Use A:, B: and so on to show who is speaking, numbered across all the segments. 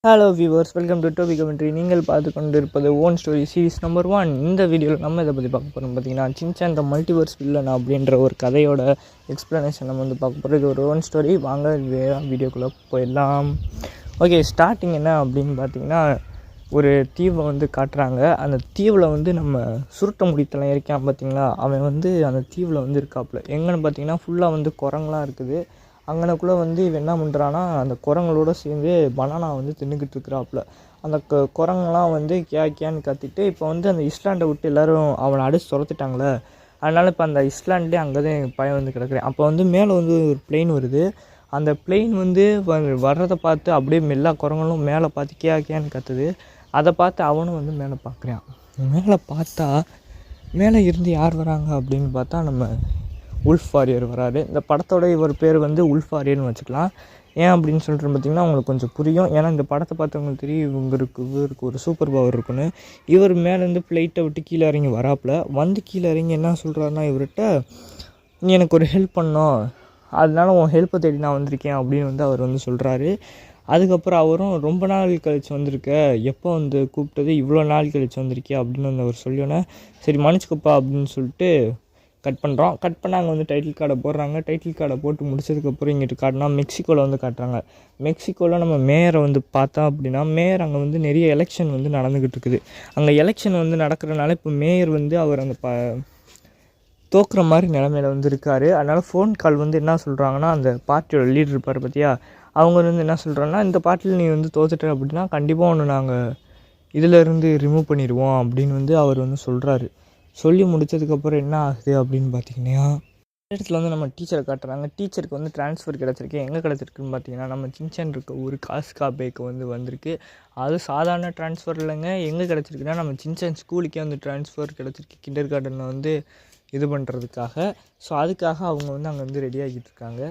A: Hello viewers, welcome to Toby commentary. நீங்கள் பார்த்து கொண்டு இருப்பது ஓன் ஸ்டோரி சீரிஸ் நம்பர் 1. இந்த வீடியோவில் நம்ம இதை பற்றி பார்க்க போகிறோம். பார்த்தீங்கன்னா சின்சான் த மல்டிவர்ஸ் வில்லன் அப்படின்ற ஒரு கதையோட எக்ஸ்ப்ளனேஷன் நம்ம வந்து பார்க்க போகிறோம். இது ஒரு ஓன் ஸ்டோரி. வாங்க வீடியோக்குள்ளே போயிடலாம். ஓகே, ஸ்டார்டிங் என்ன அப்படின்னு பார்த்தீங்கன்னா, ஒரு தீவை வந்து காட்டுறாங்க. அந்த தீவில் வந்து நம்ம சுருட்ட முடித்தலாம் இருக்கான் பார்த்தீங்களா, அவன் வந்து அந்த தீவில் வந்து இருக்காப்புல. எங்கன்னு பார்த்தீங்கன்னா ஃபுல்லாக வந்து குரங்கெலாம் இருக்குது. அங்கனக்குள்ளே வந்து இவன் என்ன பண்ணுறான்னா, அந்த குரங்களோட சேர்ந்து பனானா வந்து தின்னுக்கிட்டு இருக்கிறாப்புல. அந்த குரங்கெல்லாம் வந்து கேன்னு கத்திட்டு இப்போ வந்து அந்த இஸ்லாண்டை விட்டு எல்லோரும் அவனை அடிச்சு துரத்துட்டாங்களே. அதனால் இப்போ அந்த இஸ்லாண்ட்லேயே அங்கே தான் எங்கள் பையன் வந்து கிடக்குறேன். அப்போ வந்து மேலே வந்து ஒரு பிளெயின் வருது. அந்த பிளெயின் வந்து வர்றதை பார்த்து அப்படியே எல்லா குரங்களும் மேலே பார்த்து கேன்னு கத்துது. அதை பார்த்து அவனும் வந்து மேலே பார்க்குறான். மேலே பார்த்தா மேலே இருந்து யார் வராங்க அப்படின்னு பார்த்தா நம்ம உல்ஃப் வாரியர் வராரு. இந்த படத்தோட இவர் பேர் வந்து உல்ஃப் வாரியர்னு வச்சுக்கலாம். ஏன் அப்படின்னு சொல்லிட்டு பார்த்திங்கன்னா உங்களுக்கு கொஞ்சம் புரியும். ஏன்னா இந்த படத்தை பார்த்தவங்களுக்கு தெரியும் இவருக்கு ஒரு சூப்பர் பவர் இருக்குன்னு. இவர் மேலேருந்து ஃப்ளைட்டை விட்டு கீழே இறங்கி வராப்பில். வந்து கீழே இறங்கி என்ன சொல்கிறாருன்னா, இவர்கிட்ட நீ எனக்கு ஒரு ஹெல்ப் பண்ணோம், அதனால உன் ஹெல்ப்பை தேடி நான் வந்திருக்கேன் அப்படின்னு வந்து அவர் வந்து சொல்கிறாரு. அதுக்கப்புறம் அவரும் ரொம்ப நாள் கழித்து வந்திருக்க, எப்போ வந்து கூப்பிட்டது, இவ்வளோ நாள் கழித்து வந்திருக்கே அப்படின்னு வந்து அவர் சொல்லியோன்னே, சரி மன்னிச்சுக்கப்பா அப்படின்னு சொல்லிட்டு கட் பண்ணுறோம். கட் பண்ண அங்கே வந்து டைட்டில் கார்டை போடுறாங்க. டைட்டில் கார்டை போட்டு முடிச்சதுக்கப்புறம் இங்கிட்டு காட்டினா மெக்சிகோவில் வந்து காட்டுறாங்க. மெக்சிகோவில் நம்ம மேயரை வந்து பார்த்தோம் அப்படின்னா, மேயர் அங்கே வந்து நிறைய எலெக்ஷன் வந்து நடந்துக்கிட்டு இருக்குது. அங்கே எலெக்ஷன் வந்து நடக்கிறனால இப்போ மேயர் வந்து அவர் அந்த தோக்குற மாதிரி நிலமையில வந்து இருக்கார். அதனால் ஃபோன் கால் வந்து என்ன சொல்கிறாங்கன்னா, அந்த பார்ட்டியோட லீடர் இருப்பார் பார்த்தியா, அவங்க வந்து என்ன சொல்கிறாங்கன்னா, இந்த பார்ட்டியில் நீ வந்து தோத்துட்ட அப்படின்னா கண்டிப்பாக ஒன்று நாங்கள் இதிலேருந்து ரிமூவ் பண்ணிடுவோம் அப்படின்னு வந்து அவர் வந்து சொல்கிறாரு. சொல்லி முடித்ததுக்கப்புறம் என்ன ஆகுது அப்படின்னு பார்த்தீங்கன்னா, இடத்துல வந்து நம்ம டீச்சரை காட்டுறாங்க. டீச்சருக்கு வந்து ட்ரான்ஸ்ஃபர் கிடச்சிருக்கு. எங்கே கிடச்சிருக்குன்னு பார்த்தீங்கன்னா, நம்ம சின்சான் இருக்க ஒரு காஸ்காபேக்கு வந்து வந்திருக்கு. அது சாதாரண ட்ரான்ஸ்ஃபர் இல்லைங்க. எங்கே கிடச்சிருக்குன்னா, நம்ம சின்சான் ஸ்கூலுக்கே வந்து ட்ரான்ஸ்ஃபர் கிடச்சிருக்கு, கிண்டர் கார்டனில் வந்து இது பண்ணுறதுக்காக. ஸோ அதுக்காக அவங்க வந்து அங்கே வந்து ரெடி ஆகிட்டு இருக்காங்க.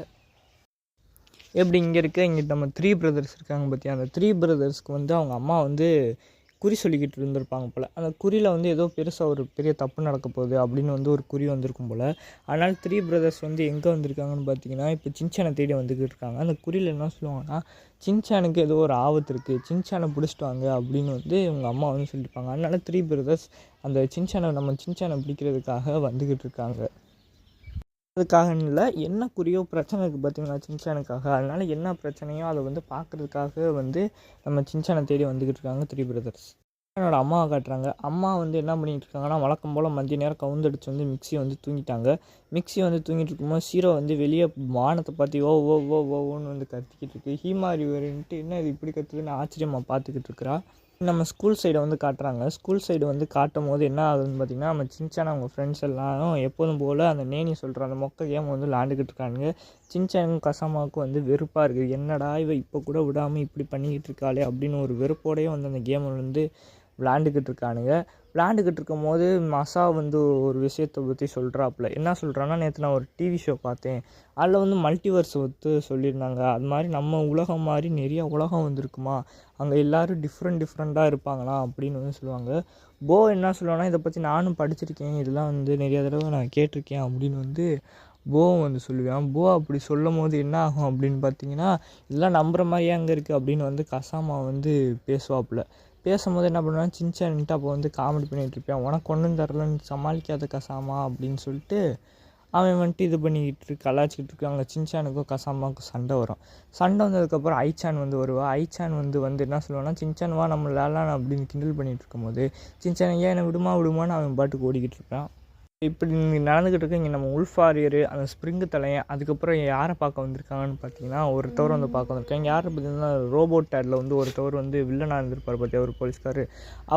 A: எப்படி இங்கே இங்கிட்ட நம்ம 3 பிரதர்ஸ் இருக்காங்க பார்த்தியா, அந்த 3 பிரதர்ஸ்க்கு வந்து அவங்க அம்மா வந்து குறி சொல்லிக்கிட்டு இருந்திருப்பாங்க போல். அந்த குறியில் வந்து ஏதோ பெருசாக ஒரு பெரிய தப்பு நடக்க போகுது அப்படின்னு வந்து ஒரு குறி வந்திருக்கும் போல். அதனால் 3 பிரதர்ஸ் வந்து எங்கே வந்திருக்காங்கன்னு பார்த்தீங்கன்னா, இப்போ சின்சானை தேடி வந்துக்கிட்டு இருக்காங்க. அந்த குறியில் என்ன சொல்லுவாங்கன்னா, சின்சானுக்கு ஏதோ ஒரு ஆபத்து இருக்குது, சின்சானை பிடிச்சிட்டு வாங்க அப்படின்னு வந்து இவங்க அம்மா வந்து சொல்லியிருப்பாங்க. அதனால் 3 பிரதர்ஸ் அந்த நம்ம சின்சானை பிடிக்கிறதுக்காக வந்துக்கிட்டு இருக்காங்க. அதுக்காக இல்லை, என்ன குறியோ பிரச்சனை இருக்குது பார்த்தீங்களா சின்சானுக்காக. அதனால் என்ன பிரச்சனையோ அதை வந்து பார்க்குறதுக்காக வந்து நம்ம சின்சானை தேடி வந்துக்கிட்டு இருக்காங்க 3 பிரதர்ஸ். என்னோட அம்மாவை காட்டுறாங்க. அம்மா வந்து என்ன பண்ணிகிட்டு இருக்காங்கன்னா, வழக்கம் போல் மதிய நேரம் கவுந்தடிச்சு வந்து மிக்ஸி வந்து தூங்கிட்டாங்க. மிக்ஸி வந்து தூங்கிட்டு இருக்கும்போது சீரோ வந்து வெளியே வானத்தை பார்த்து ஓ ஓ ஓ ஓன்னு வந்து கத்திக்கிட்டு இருக்கு. ஹீமாரி வருன்ட்டு என்ன இது இப்படி கத்துதுன்னு ஆச்சரியமாக பார்த்துக்கிட்டு இருக்கிறா. நம்ம ஸ்கூல் சைடை வந்து காட்டுறாங்க. ஸ்கூல் சைடு வந்து காட்டும் போது என்ன ஆகுதுன்னு பார்த்திங்கன்னா, நம்ம சின்சான் அவங்க ஃப்ரெண்ட்ஸ் எல்லாரும் எப்போதும் போல் அந்த நேனி சொல்கிற அந்த மொக்க கேம் வந்து விளாண்டுக்கிட்டு இருக்காங்க. சின்சானுக்கும் கசாமாவுக்கும் வந்து வெறுப்பாக இருக்குது. என்னடா இவ இப்போ கூட விடாமல் இப்படி பண்ணிக்கிட்டு இருக்காளே அப்படின்னு ஒரு வெறுப்போடையே வந்து அந்த கேமை வந்து விளாண்டுக்கிட்டு இருக்கானுங்க. விளாண்டுக்கிட்டு இருக்கும் போது மசா வந்து ஒரு விஷயத்தை பற்றி சொல்கிறாப்புல. என்ன சொல்கிறான்னா, நேற்று நான் ஒரு டிவி ஷோ பார்த்தேன், அதில் வந்து மல்டிவர்ஸ் வந்து சொல்லியிருந்தாங்க. அது மாதிரி நம்ம உலகம் மாதிரி நிறைய உலகம் வந்துருக்குமா, அங்கே எல்லோரும் டிஃப்ரெண்ட்டாக இருப்பாங்களாம் அப்படின்னு வந்து சொல்லுவாங்க. போ என்ன சொல்லுவான்னா, இதை பற்றி நானும் படிச்சிருக்கேன், இதெல்லாம் வந்து நிறைய தடவை நான் கேட்டிருக்கேன் அப்படின்னு வந்து போவும் வந்து சொல்லுவேன். போ அப்படி சொல்லும் போது என்ன ஆகும் அப்படின்னு பார்த்தீங்கன்னா, இதெல்லாம் நம்புகிற மாதிரியே அங்கே இருக்குது அப்படின்னு வந்து கசாமா வந்து பேசுவாப்புல. பேசும்போது என்ன பண்ணுவேன், சின்சான்ட்டு அப்போ வந்து காமெடி பண்ணிகிட்டு இருப்பேன், உனக்கு ஒன்றும் தரலன்னு சமாளிக்காத கசாமா அப்படின்னு சொல்லிட்டு அவன் வந்துட்டு இது பண்ணிக்கிட்டு கலாச்சிக்கிட்டு இருக்காங்க. சின்சானுக்கும் கசாமாவுக்கும் சண்டை வரும். சண்டை வந்ததுக்கப்புறம் ஐச்சான் வந்து வருவாள். ஐச்சான் வந்து என்ன சொல்லுவான்னா, சின்சான் வா நம்ம விளாட்லாம் அப்படின்னு கிண்டல் பண்ணிகிட்டு இருக்கும்போது, சின்சான் ஏன் என்னை விடுமான்னு அவன் பாட்டுக்கு ஓடிக்கிட்டு இருப்பான். இப்படி நடந்துக்கிட்டு இருக்கு. இங்கே நம்ம உல்ஃப் வாரியர், அந்த ஸ்ப்ரிங்கு தலையன், அதுக்கப்புறம் யாரை பார்க்க வந்திருக்காங்கன்னு பார்த்தீங்கன்னா, ஒருத்தவர் வந்து பார்க்க வந்திருக்காங்க. யாரை பார்த்தீங்கன்னா, ரோபோட் டேடில் வந்து ஒருத்தவர் வந்து வில்லனாக இருந்திருப்பார் பார்த்தியா, ஒரு போலீஸ்கார்,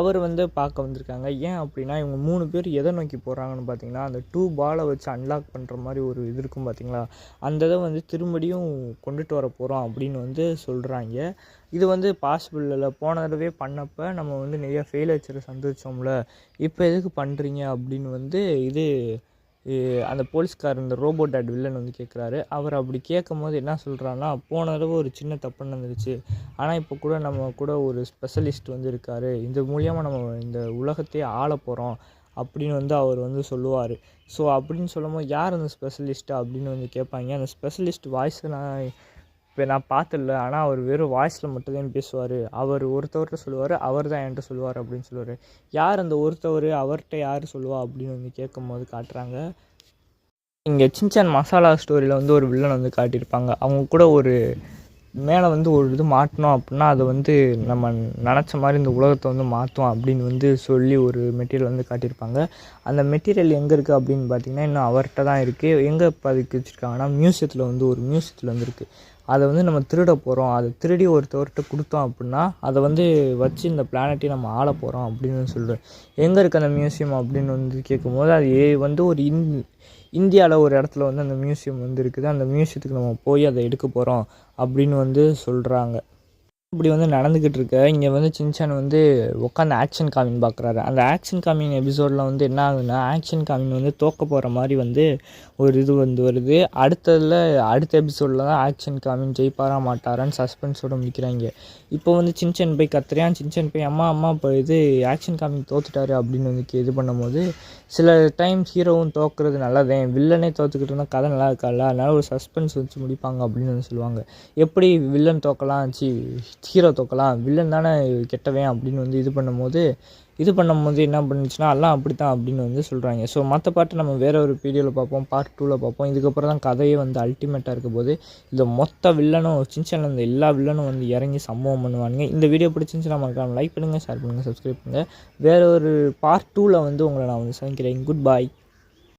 A: அவர் வந்து பார்க்க வந்திருக்காங்க. ஏன் அப்படின்னா, இவங்க 3 பேர் எதை நோக்கி போகிறாங்கன்னு பார்த்தீங்கன்னா, அந்த 2 பாலை வச்சு அன்லாக் பண்ணுற மாதிரி ஒரு இது இருக்கும் பார்த்தீங்களா, அந்த இதை வந்து திரும்படியும் கொண்டுட்டு வர போகிறோம் அப்படின்னு வந்து சொல்கிறாங்க. இது வந்து பாசிபிள் இல்லை. போன தடவை பண்ணப்போ நம்ம வந்து நிறையா ஃபெயிலியர்ஸை சந்திச்சோம்ல, இப்போ எதுக்கு பண்ணுறீங்க அப்படின்னு வந்து இது அந்த போலீஸ்கார் இந்த ரோபோட் டேட் வில்லன் வந்து கேட்குறாரு. அவர் அப்படி கேட்கும் போது என்ன சொல்கிறான்னா, போன தடவை ஒரு சின்ன தப்பு நடந்துருச்சு, ஆனால் இப்போ கூட நம்ம கூட ஒரு ஸ்பெஷலிஸ்ட் வந்து இருக்கார், இது மூலியமாக நம்ம இந்த உலகத்தையே ஆள போகிறோம் அப்படின்னு வந்து அவர் வந்து சொல்லுவார். ஸோ அப்படின்னு சொல்லும் போது யார் அந்த ஸ்பெஷலிஸ்ட்டு அப்படின்னு வந்து கேட்பாங்க. அந்த ஸ்பெஷலிஸ்ட் வாய்ஸை நான் இப்போ நான் பார்த்துல, ஆனால் அவர் வெறும் வாய்ஸில் மட்டும்தான் பேசுவார். அவர் ஒருத்தவர்கிட்ட சொல்லுவார், அவர் தான் என்கிட்ட சொல்லுவார் அப்படின்னு சொல்லுவார். யார் அந்த ஒருத்தவர், அவர்கிட்ட யார் சொல்லுவா அப்படின்னு வந்து கேட்கும்போது காட்டுறாங்க. இங்கே சின்சான் மசாலா ஸ்டோரியில் வந்து ஒரு வில்லன் வந்து காட்டியிருப்பாங்க. அவங்க கூட ஒரு மேலே வந்து ஒரு இது மாட்டணும் அப்படின்னா அதை வந்து நம்ம நினச்ச மாதிரி இந்த உலகத்தை வந்து மாற்றும் அப்படின்னு வந்து சொல்லி ஒரு மெட்டீரியல் வந்து காட்டியிருப்பாங்க. அந்த மெட்டீரியல் எங்கே இருக்குது அப்படின்னு பார்த்திங்கன்னா இன்னும் அவர்கிட்ட தான் இருக்குது. எங்கே பதுக்கி வச்சுருக்காங்கன்னா மியூசியத்தில் வந்து ஒரு மியூசியத்தில் வந்து இருக்குது. அதை வந்து நம்ம திருட போகிறோம், அதை திருடி ஒருத்தவர்கிட்ட கொடுத்தோம் அப்படின்னா அதை வந்து வச்சு இந்த பிளானட்டையும் நம்ம ஆள போகிறோம் அப்படின்னு சொல்கிறேன். எங்கே இருக்குது அந்த மியூசியம் அப்படின்னு வந்து கேட்கும்போது அது வந்து ஒரு இந்தியாவில் ஒரு இடத்துல வந்து அந்த மியூசியம் வந்து இருக்குது. அந்த மியூசியத்துக்கு நம்ம போய் அதை எடுக்க போகிறோம் அப்படின்னு வந்து சொல்கிறாங்க. இப்படி வந்து நடந்துக்கிட்டு இருக்க இங்கே வந்து சின்சான் வந்து உட்காந்து ஆக்ஷன் காமின் பார்க்குறாரு. அந்த ஆக்ஷன் காமின் எபிசோடில் வந்து என்ன ஆகுதுன்னா ஆக்ஷன் காமின் வந்து தோக்க போகிற மாதிரி வந்து ஒரு இது வந்து வருது. அடுத்த எபிசோடில் தான் ஆக்ஷன் காமின் ஜெயிப்பாரா மாட்டாரான்னு சஸ்பென்ஸோடு முடிக்கிறாங்க. இப்போ வந்து சின்சான் போய் கத்துறியான். சின்சான் போய் அம்மா இப்போ இது ஆக்ஷன் காமின் தோத்துட்டாரு அப்படின்னு வந்து இது பண்ணும்போது சில டைம் ஹீரோவும் தோக்குறது நல்லதே, வில்லனே தோற்றுக்கிட்டோன்னா கதை நல்லா இருக்கால, அதனால் ஒரு சஸ்பென்ஸ் வச்சு முடிப்பாங்க அப்படின்னு வந்து சொல்லுவாங்க. எப்படி வில்லன் தோக்கலாம், ஹீரோ தோக்கலாம், வில்லன் தானே கெட்டவன் அப்படின்னு வந்து இது பண்ணும்போது என்ன பண்ணுச்சுன்னா எல்லாம் அப்படி தான் அப்படின்னு வந்து சொல்கிறாங்க. ஸோ மற்ற பாட்டு நம்ம வேறு ஒரு வீடியோவில் பார்ப்போம், பார்ட் 2ல் பார்ப்போம். இதுக்கப்புறம் தான் கதையே வந்து அல்டிமேட்டாக இருக்க போது இந்த மொத்த வில்லனும் சின்சானில் இந்த எல்லா வில்லனும் வந்து இறங்கி சம்பவம் பண்ணுவாங்க. இந்த வீடியோ பிடிச்சிருந்துச்சுன்னா மறக்காம லைக் பண்ணுங்கள், ஷேர் பண்ணுங்கள், சப்ஸ்கிரைப் பண்ணுங்கள். வேறு ஒரு பார்ட் 2ல் வந்து உங்களை நான் வந்து சந்திக்கிறேன். குட் பாய்.